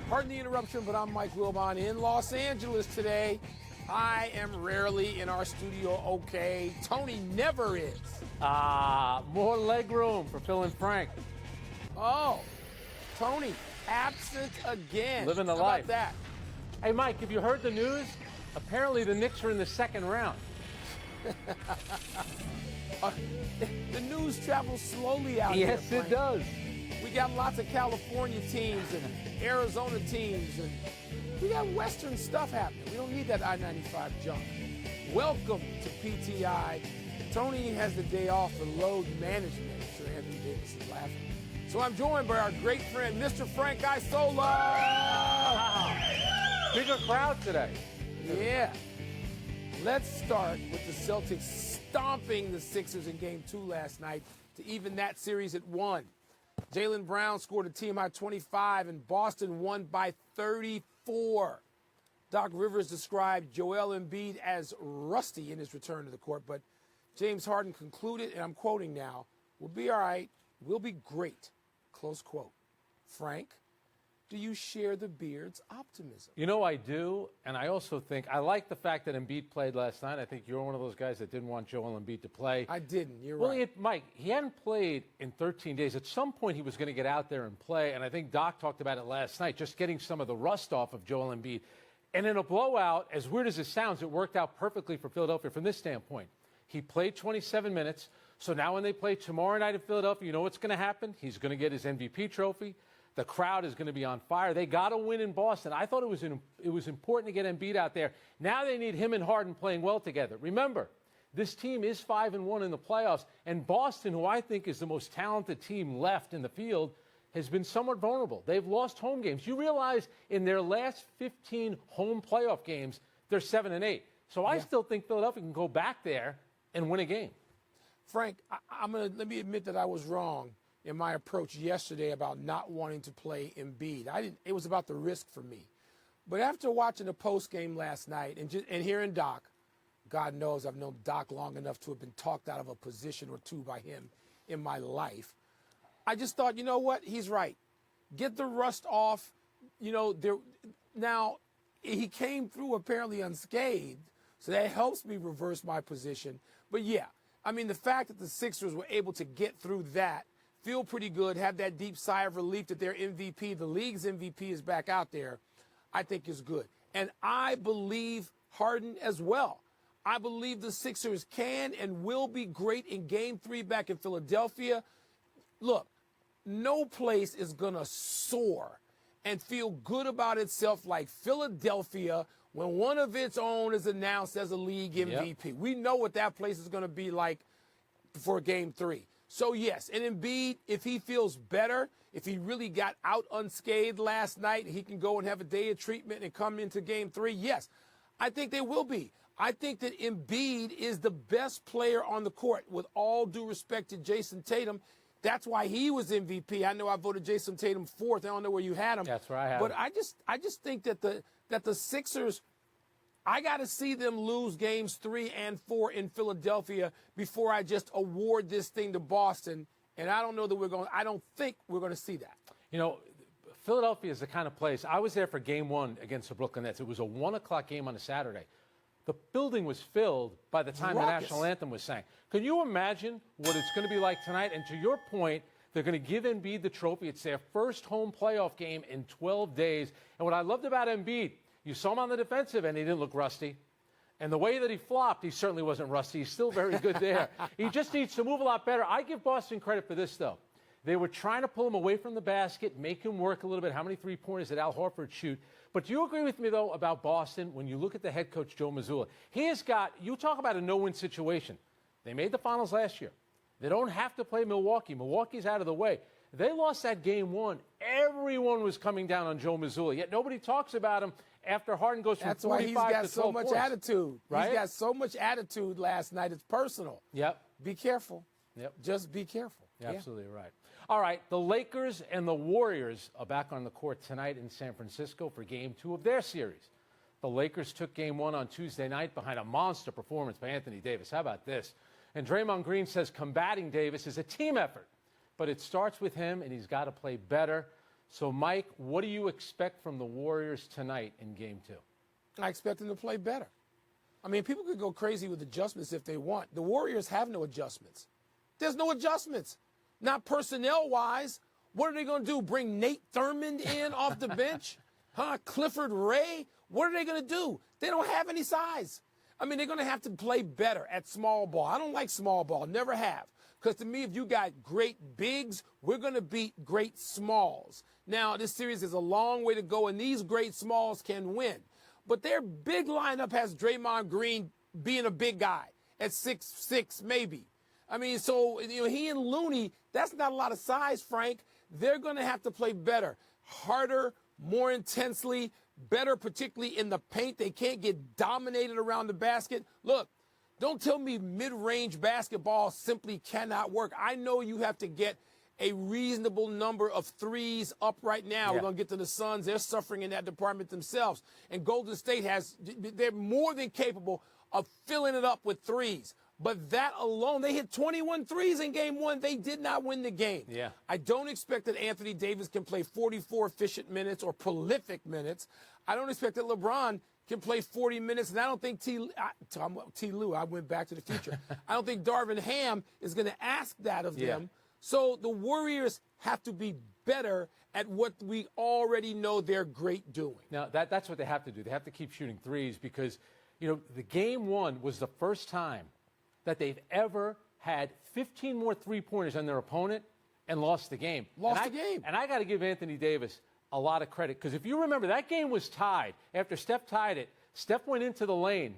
Pardon the interruption, but I'm Mike Wilbon in Los Angeles today. I am rarely in our studio, okay. Tony never is. More leg room for Phil and Frank. Oh, Tony, absent again. Living the How life. about that? Hey, Mike, have you heard the news? Apparently the Knicks are in the second round. The news travels slowly out here. Yes, Frank. it does. We got lots of California teams and Arizona teams, and we got Western stuff happening. We don't need that I-95 junk. Welcome to PTI. Tony has the day off for load management. Sir Anthony Davis is laughing. So I'm joined by our great friend, Mr. Frank Isola. Wow. Bigger crowd today. Yeah. Let's start with the Celtics stomping the Sixers in Game 2 last night to even that series at 1. Jaylen Brown scored a team-high 25, and Boston won by 34. Doc Rivers described Joel Embiid as rusty in his return to the court, but James Harden concluded, and I'm quoting now, "We'll be all right. We'll be great." Close quote. Frank, do you share the Beard's optimism? You know, I do, and I also think I like the fact that Embiid played last night. I think you're one of those guys that didn't want Joel Embiid to play. I didn't. You're well, right. Mike, he hadn't played in 13 days. At some point, he was going to get out there and play, and I think Doc talked about it last night, just getting some of the rust off of Joel Embiid. And in a blowout, as weird as it sounds, it worked out perfectly for Philadelphia from this standpoint. He played 27 minutes, so now when they play tomorrow night in Philadelphia, you know what's going to happen? He's going to get his MVP trophy. The crowd is going to be on fire. They got to win in Boston. I thought it was important to get Embiid out there. Now they need him and Harden playing well together. Remember, this team is 5-1 in the playoffs, and Boston, who I think is the most talented team left in the field, has been somewhat vulnerable. They've lost home games. You realize in their last 15 home playoff games, they're 7-8. So I still think Philadelphia can go back there and win a game. Frank, let me admit that I was wrong in my approach yesterday about not wanting to play Embiid. It was about the risk for me. But after watching the post game last night and hearing Doc, God knows I've known Doc long enough to have been talked out of a position or two by him in my life. I just thought, you know what? He's right. Get the rust off. You know, now he came through apparently unscathed, so that helps me reverse my position. But yeah, I mean, the fact that the Sixers were able to get through that, feel pretty good, have that deep sigh of relief that their MVP, the league's MVP, is back out there, I think is good. And I believe Harden as well. I believe the Sixers can and will be great in Game 3 back in Philadelphia. Look, no place is going to soar and feel good about itself like Philadelphia when one of its own is announced as a league MVP. Yep. We know what that place is going to be like for Game 3. So, yes, and Embiid, if he feels better, if he really got out unscathed last night, he can go and have a day of treatment and come into Game 3, yes, I think they will be. I think that Embiid is the best player on the court, with all due respect to Jason Tatum. That's why he was MVP. I know I voted Jason Tatum fourth. I don't know where you had him. That's where I had him. But I just think that the Sixers, I got to see them lose games 3 and 4 in Philadelphia before I just award this thing to Boston. And I don't know that I don't think we're going to see that. You know, Philadelphia is the kind of place. I was there for Game 1 against the Brooklyn Nets. It was a 1 o'clock game on a Saturday. The building was filled by the time the national anthem was sang. Can you imagine what it's going to be like tonight? And to your point, they're going to give Embiid the trophy. It's their first home playoff game in 12 days. And what I loved about Embiid, you saw him on the defensive end, he didn't look rusty. And the way that he flopped, he certainly wasn't rusty. He's still very good there. He just needs to move a lot better. I give Boston credit for this, though. They were trying to pull him away from the basket, make him work a little bit. How many three-pointers did Al Horford shoot? But do you agree with me, though, about Boston when you look at the head coach, Joe Mazzulla? He has got, you talk about a no-win situation. They made the finals last year. They don't have to play Milwaukee. Milwaukee's out of the way. They lost that Game 1. Everyone was coming down on Joe Mazzulla, yet nobody talks about him after Harden goes from 45 to 12 points. That's why he's got so much attitude. Right? He's got so much attitude last night. It's personal. Yep. Be careful. Yep. Just be careful. Absolutely right. All right, the Lakers and the Warriors are back on the court tonight in San Francisco for Game 2 of their series. The Lakers took Game 1 on Tuesday night behind a monster performance by Anthony Davis. How about this? And Draymond Green says combating Davis is a team effort, but it starts with him, and he's got to play better. So, Mike, what do you expect from the Warriors tonight in Game 2? I expect them to play better. I mean, people could go crazy with adjustments if they want. The Warriors have no adjustments. There's no adjustments. Not personnel-wise. What are they going to do, bring Nate Thurmond in off the bench? Clifford Ray? What are they going to do? They don't have any size. I mean, they're going to have to play better at small ball. I don't like small ball, never have. Because to me, if you got great bigs, we're going to beat great smalls. Now, this series is a long way to go, and these great smalls can win. But their big lineup has Draymond Green being a big guy at 6'6", maybe. I mean, so he and Looney, that's not a lot of size, Frank. They're going to have to play better, harder, more intensely, better, particularly in the paint. They can't get dominated around the basket. Look, don't tell me mid-range basketball simply cannot work. I know you have to get a reasonable number of threes up right now. We're going to get to the Suns. They're suffering in that department themselves. And Golden State they're more than capable of filling it up with threes. But that alone, they hit 21 threes in Game 1. They did not win the game. Yeah. I don't expect that Anthony Davis can play 44 efficient minutes or prolific minutes. I don't expect that LeBron can play 40 minutes. And I don't think T. Lue, I went back to the future. I don't think Darvin Ham is going to ask that of them. So the Warriors have to be better at what we already know they're great doing. Now, that's what they have to do. They have to keep shooting threes because, the Game 1 was the first time that they've ever had 15 more three-pointers than their opponent and lost the game. And I got to give Anthony Davis a lot of credit because if you remember, that game was tied. After Steph tied it, Steph went into the lane,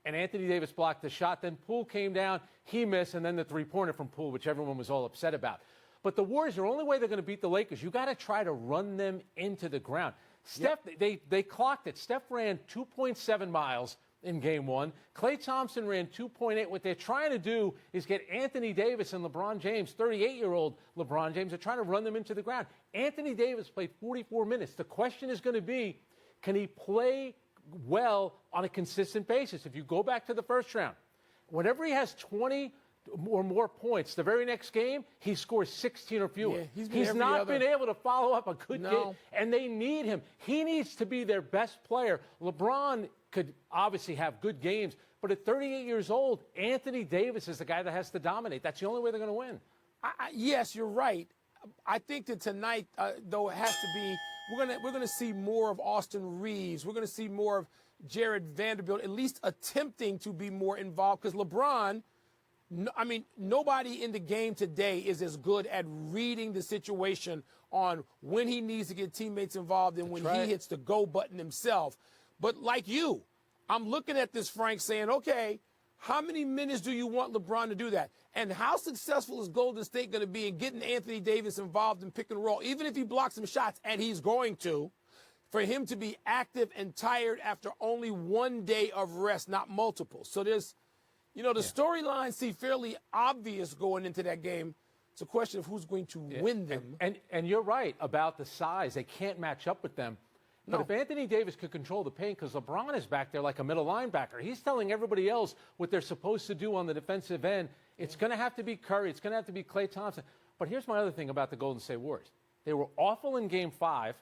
and Anthony Davis blocked the shot. Then Poole came down, he missed, and then the three-pointer from Poole, which everyone was all upset about. But the Warriors, the only way they're going to beat the Lakers, you got to try to run them into the ground. Steph, they clocked it. Steph ran 2.7 miles in Game 1. Klay Thompson ran 2.8. What they're trying to do is get Anthony Davis and LeBron James, 38-year-old LeBron James, they're trying to run them into the ground. Anthony Davis played 44 minutes. The question is going to be, can he play well on a consistent basis? If you go back to the first round, whenever he has 20 or more points, the very next game, he scores 16 or fewer. Yeah, he's not been able to follow up a good game, and they need him. He needs to be their best player. LeBron could obviously have good games, but at 38 years old, Anthony Davis is the guy that has to dominate. That's the only way they're going to win. Yes, you're right. I think that tonight, though, it has to be we're going to see more of Austin Reeves. We're going to see more of Jared Vanderbilt, at least attempting to be more involved, because LeBron, nobody in the game today is as good at reading the situation on when he needs to get teammates involved and when he hits the go button himself. But like you, I'm looking at this, Frank, saying, okay, how many minutes do you want LeBron to do that? And how successful is Golden State going to be in getting Anthony Davis involved in pick and roll? Even if he blocks some shots, and he's going to, for him to be active and tired after only one day of rest, not multiple. So there's, the storylines seem fairly obvious going into that game. It's a question of who's going to win them. And you're right about the size. They can't match up with them. But if Anthony Davis could control the paint, because LeBron is back there like a middle linebacker, he's telling everybody else what they're supposed to do on the defensive end. It's going to have to be Curry. It's going to have to be Klay Thompson. But here's my other thing about the Golden State Warriors. They were awful in Game 5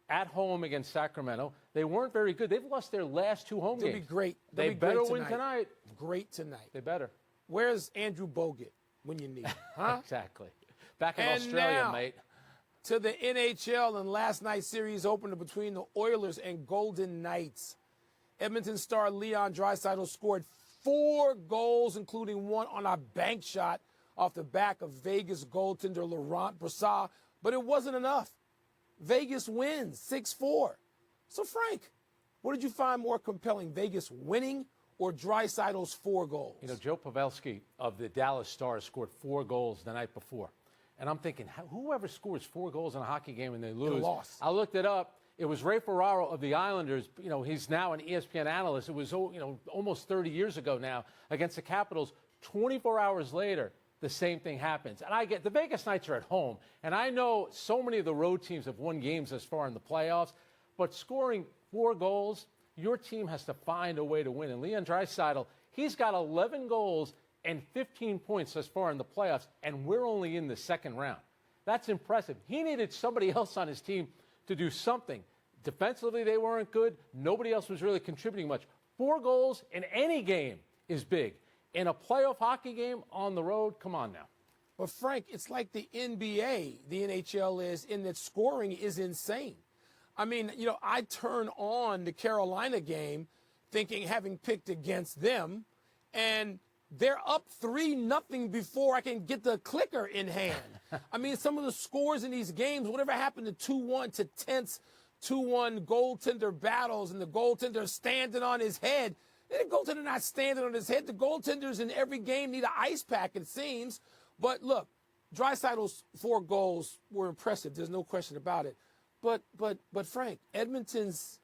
at home against Sacramento. They weren't very good. They've lost their last two home games. They'll be great. They better win tonight. Great tonight. They better. Where's Andrew Bogut when you need him? Huh? Exactly. Back in Australia, mate. To the NHL and last night's series opener between the Oilers and Golden Knights. Edmonton star Leon Draisaitl scored 4 goals, including one on a bank shot off the back of Vegas goaltender Laurent Brossoit, but it wasn't enough. Vegas wins 6-4. So, Frank, what did you find more compelling, Vegas winning or Draisaitl's 4 goals? Joe Pavelski of the Dallas Stars scored 4 goals the night before. And I'm thinking, whoever scores 4 goals in a hockey game and they lose, I looked it up. It was Ray Ferraro of the Islanders. He's now an ESPN analyst. It was, almost 30 years ago now against the Capitals. 24 hours later, the same thing happens. And I get the Vegas Knights are at home. And I know so many of the road teams have won games this far in the playoffs. But scoring 4 goals, your team has to find a way to win. And Leon Draisaitl, he's got 11 goals and 15 points thus far in the playoffs, and we're only in the second round. That's impressive. He needed somebody else on his team to do something. Defensively, they weren't good. Nobody else was really contributing much. 4 goals in any game is big. In a playoff hockey game on the road, come on now. But, Frank, it's like the NBA, the NHL is, in that scoring is insane. I mean, I turn on the Carolina game thinking, having picked against them, and they're up 3-0 before I can get the clicker in hand. I mean, some of the scores in these games, whatever happened to 2-1 to tense 2-1 goaltender battles and the goaltender standing on his head. The goaltender not standing on his head. The goaltenders in every game need an ice pack, it seems. But look, Draisaitl's 4 goals were impressive. There's no question about it. But Frank, Edmonton's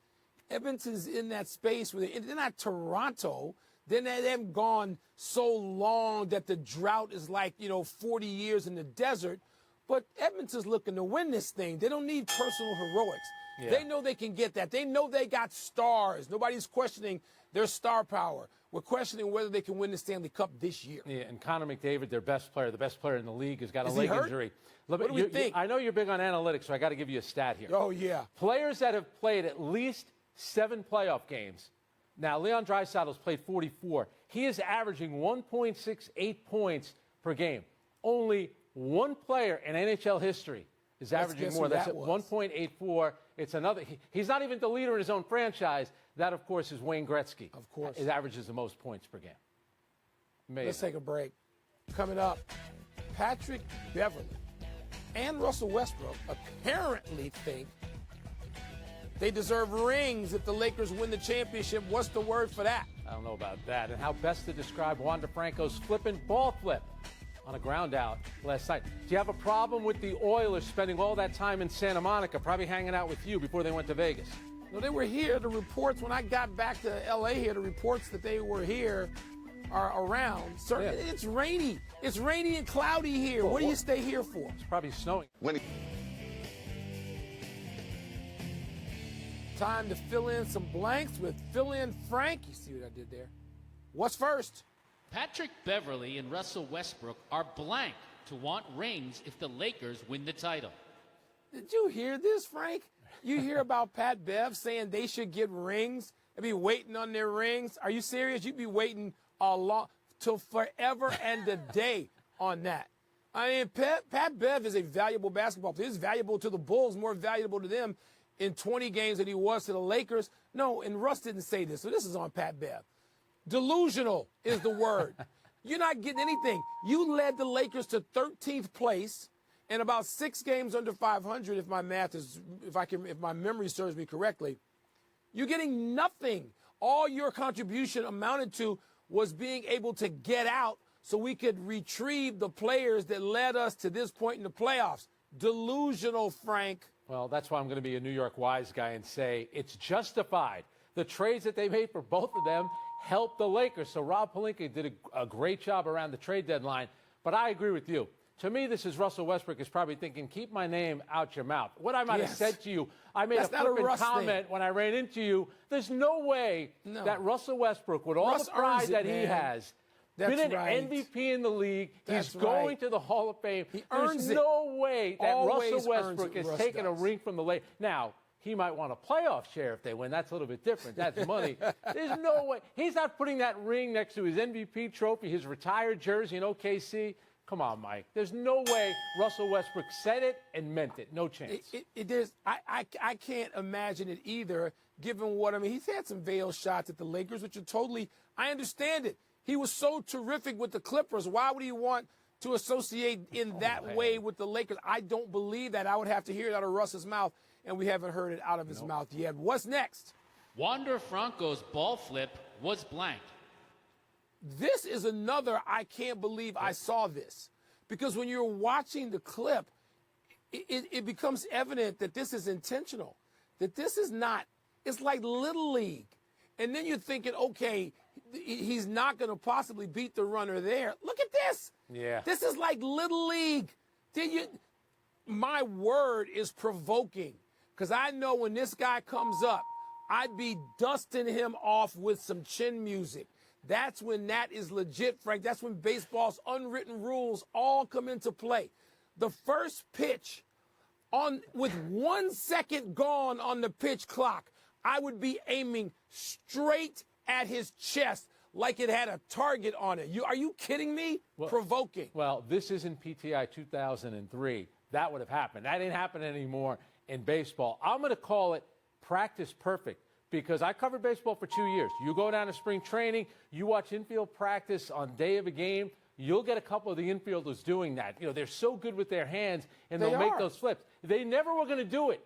in that space where they're not Toronto. Then they haven't gone so long that the drought is like, 40 years in the desert. But Edmonton's looking to win this thing. They don't need personal heroics. Yeah. They know they can get that. They know they got stars. Nobody's questioning their star power. We're questioning whether they can win the Stanley Cup this year. Yeah, and Connor McDavid, their best player, the best player in the league, has got a leg injury. What do we think? I know you're big on analytics, so I got to give you a stat here. Oh, yeah. Players that have played at least 7 playoff games. Now, Leon Draisaitl's played 44. He is averaging 1.68 points per game. Only one player in NHL history is averaging more. That's at 1.84. It's another. He's not even the leader in his own franchise. That, of course, is Wayne Gretzky. Of course. He averages the most points per game. Amazing. Let's take a break. Coming up, Patrick Beverley and Russell Westbrook apparently think they deserve rings if the Lakers win the championship. What's the word for that? I don't know about that. And how best to describe Wander Franco's flippant ball flip on a ground out last night. Do you have a problem with the Oilers spending all that time in Santa Monica, probably hanging out with you before they went to Vegas? No, they were here. The reports, when I got back to L.A. here, the reports that they were here are around. Sir, yeah. It's rainy. It's rainy and cloudy here. What do you stay here for? It's probably snowing. Time to fill in some blanks with Fill In Frank. You see what I did there? What's first? Patrick Beverley and Russell Westbrook are blank to want rings if the Lakers win the title. Did you hear this, Frank? You hear about Pat Bev saying they should get rings and be waiting on their rings? Are you serious? You'd be waiting till forever and a day on that. I mean, Pat Bev is a valuable basketball player. He's valuable to the Bulls, more valuable to them in 20 games than he was to the Lakers. No, and Russ didn't say this, so this is on Pat Bev. Delusional is the word. You're not getting anything. You led the Lakers to 13th place and about 6 games under 500, if my memory serves me correctly. You're getting nothing. All your contribution amounted to was being able to get out so we could retrieve the players that led us to this point in the playoffs. Delusional, Frank. Well, that's why I'm going to be a New York wise guy and say it's justified. The trades that they made for both of them helped the Lakers. So Rob Pelinka did a great job around the trade deadline. But I agree with you. To me, this is Russell Westbrook is probably thinking, keep my name out your mouth. What I might have said to you, I made a flippant comment when I ran into you. There's no way that Russell Westbrook, with all the pride that he has, been an MVP in the league. He's going to the Hall of Fame. There's no way that Russell Westbrook is taking a ring from the Lakers. Now, he might want a playoff share if they win. That's a little bit different. That's money. There's no way. He's not putting that ring next to his MVP trophy, his retired jersey in OKC. Come on, Mike. There's no way Russell Westbrook said it and meant it. No chance. I can't imagine it either, given what, he's had some veiled shots at the Lakers, which are totally, I understand it. He was so terrific with the Clippers. Why would he want to associate in that way with the Lakers? I don't believe that. I would have to hear it out of Russ's mouth, and we haven't heard it out of his mouth yet. What's next? Wander Franco's ball flip was blank. This is another I can't believe I saw this. Because when you're watching the clip, it becomes evident that this is intentional. That this is not, it's like Little League. And then you're thinking, okay, he's not going to possibly beat the runner there. Look at this. Yeah. This is like Little League. My word is provoking. Because I know when this guy comes up, I'd be dusting him off with some chin music. That's when that is legit, Frank. That's when baseball's unwritten rules all come into play. the first pitch with 1 second gone on the pitch clock, I would be aiming straight at his chest like it had a target on it. Are you kidding me? Well, provoking. Well, this isn't PTI 2003. That would have happened. That ain't happening anymore in baseball. I'm going to call it practice perfect because I covered baseball for 2 years. You go down to spring training, you watch infield practice on day of a game, you'll get a couple of the infielders doing that. You know, they're so good with their hands, and they'll make those flips. They never were going to do it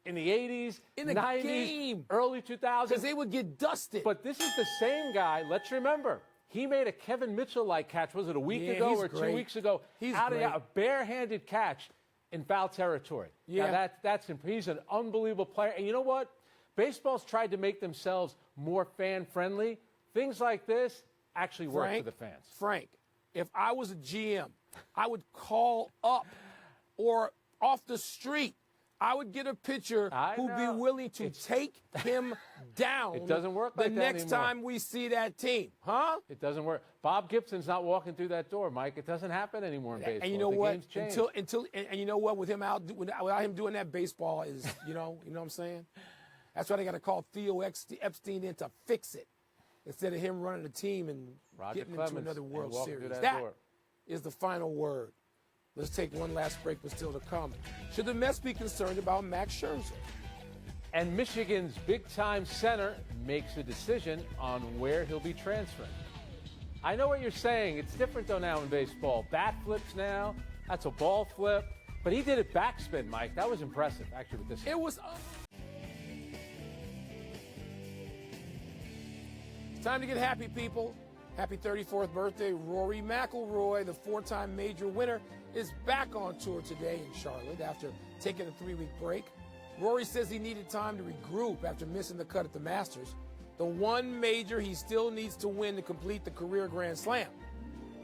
in the 80s, in the 90s, game. Early 2000s. Because they would get dusted. But this is the same guy. Let's remember, he made a Kevin Mitchell-like catch. Was it a week ago or 2 weeks ago? He's out great. of a barehanded catch in foul territory. Yeah. Now he's an unbelievable player. And you know what? Baseball's tried to make themselves more fan-friendly. Things like this actually work for the fans. Frank, if I was a GM, I would call up or off the street. I would get a pitcher who'd be willing to take him down. It doesn't work the like that next anymore. time we see that team, huh? It doesn't work. Bob Gibson's not walking through that door, Mike. It doesn't happen anymore in baseball. And you know the what? Game's changed. And you know what? With him out, without him doing that, baseball is you know what I'm saying. That's why they got to call Theo Epstein in to fix it, instead of him running the team and getting into another World Series. That is the final word. Let's take one last break, but still to come. Should the Mets be concerned about Max Scherzer? And Michigan's big-time center makes a decision on where he'll be transferring. I know what you're saying. It's different, though, now in baseball. Bat flips now. That's a ball flip. But he did it backspin, Mike. That was impressive, actually, with this. It was. It's time to get happy, people. Happy 34th birthday, Rory McIlroy, the four-time major winner, is back on tour today in Charlotte after taking a 3-week break. Rory says he needed time to regroup after missing the cut at the Masters, the one major he still needs to win to complete the career Grand Slam.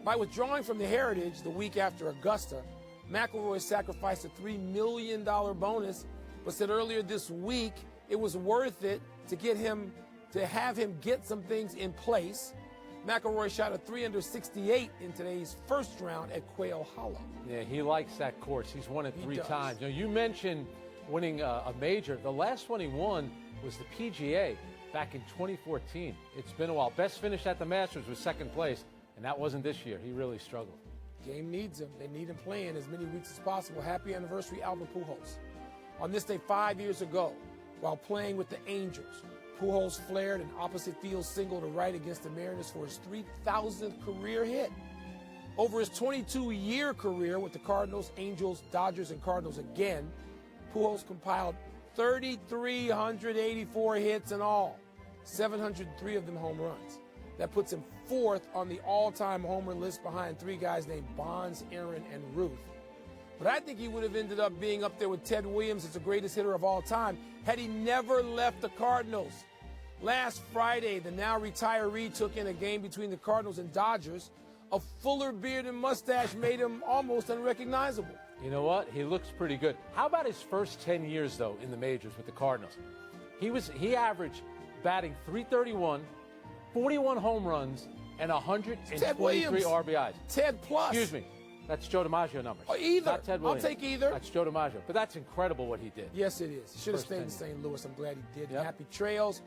By withdrawing from the Heritage the week after Augusta, McIlroy sacrificed a $3 million bonus, but said earlier this week it was worth it to have him get some things in place. McIlroy shot a 368 in today's first round at Quail Hollow. Yeah, he likes that course. He's won it three times. You mentioned winning a major. The last one he won was the PGA back in 2014. It's been a while. Best finish at the Masters was second place, and that wasn't this year. He really struggled. Game needs him. They need him playing as many weeks as possible. Happy anniversary, Albert Pujols. On this day 5 years ago, while playing with the Angels, Pujols flared an opposite field single to right against the Mariners for his 3,000th career hit. Over his 22-year career with the Cardinals, Angels, Dodgers, and Cardinals again, Pujols compiled 3,384 hits in all, 703 of them home runs. That puts him fourth on the all-time homer list behind three guys named Bonds, Aaron, and Ruth. But I think he would have ended up being up there with Ted Williams as the greatest hitter of all time had he never left the Cardinals. Last Friday, the now retiree took in a game between the Cardinals and Dodgers. A fuller beard and mustache made him almost unrecognizable. You know what? He looks pretty good. How about his first 10 years, though, in the majors with the Cardinals? He averaged batting .331, 41 home runs, and 123 RBIs. Ted plus. Excuse me. That's Joe DiMaggio numbers. Either. Not Ted Williams. I'll take either. That's Joe DiMaggio. But that's incredible what he did. Yes, it is. He should have stayed in St. Louis. I'm glad he did. Yep. Happy trails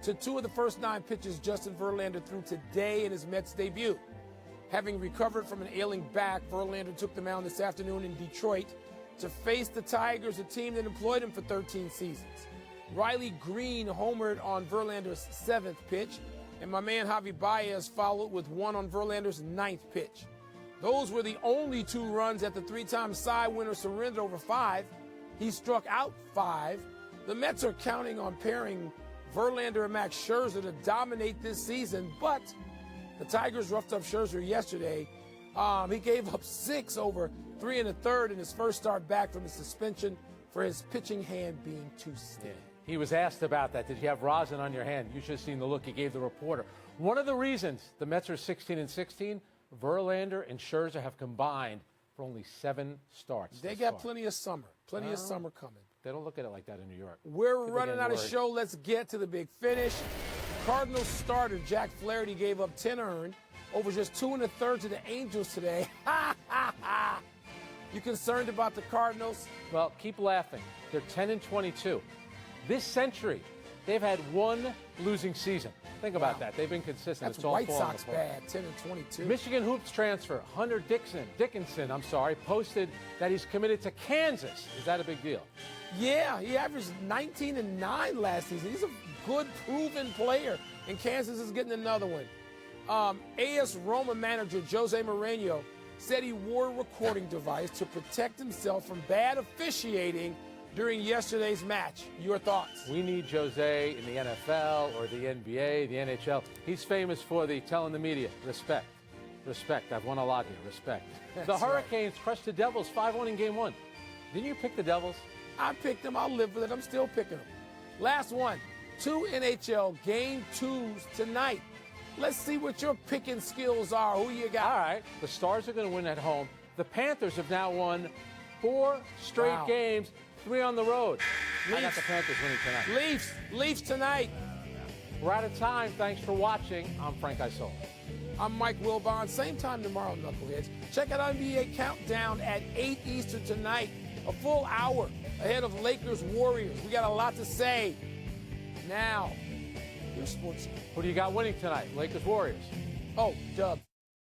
to two of the first 9 pitches Justin Verlander threw today in his Mets debut. Having recovered from an ailing back, Verlander took the mound this afternoon in Detroit to face the Tigers, a team that employed him for 13 seasons. Riley Green homered on Verlander's 7th pitch, and my man Javi Baez followed with one on Verlander's 9th pitch. Those were the only 2 runs that the 3-time Cy winner surrendered over 5. He struck out 5. The Mets are counting on pairing Verlander and Max Scherzer to dominate this season, but the Tigers roughed up Scherzer yesterday. He gave up 6 over 3 1/3 in his first start back from his suspension for his pitching hand being too stiff. Yeah. He was asked about that. Did you have rosin on your hand? You should have seen the look he gave the reporter. One of the reasons the Mets are 16-16, Verlander and Scherzer have combined for only 7 starts. They got plenty of summer. Plenty of summer coming. They don't look at it like that in New York. We're running out of show. Let's get to the big finish. Cardinals starter Jack Flaherty gave up 10 earned over just 2 1/3 to the Angels today. You concerned about the Cardinals? Well, keep laughing. They're 10-22. This century, they've had one losing season. Think about that. They've been consistent. That's it's all White falling Sox apart. bad, 10-22. Michigan Hoops transfer Hunter Dickinson, posted that he's committed to Kansas. Is that a big deal? Yeah, he averaged 19 and 9 last season. He's a good, proven player, and Kansas is getting another one. AS Roma manager Jose Mourinho said he wore a recording device to protect himself from bad officiating during yesterday's match. Your thoughts? We need Jose in the NFL or the NBA, the NHL. He's famous for the telling the media, respect. Respect. I've won a lot here. Respect. The Hurricanes crushed the Devils 5-1 in Game 1. Didn't you pick the Devils? I picked them. I'll live with it. I'm still picking them. Last one. 2 NHL Game 2s tonight. Let's see what your picking skills are. Who you got? All right. The Stars are going to win at home. The Panthers have now won 4 straight games, 3 on the road. I got the Panthers winning tonight. Leafs tonight. We're out of time. Thanks for watching. I'm Frank Isola. I'm Mike Wilbon. Same time tomorrow, Knuckleheads. Check out NBA Countdown at 8 Eastern tonight. A full hour ahead of Lakers Warriors. We got a lot to say. Now, your sports. Who do you got winning tonight? Lakers Warriors. Oh, Dub.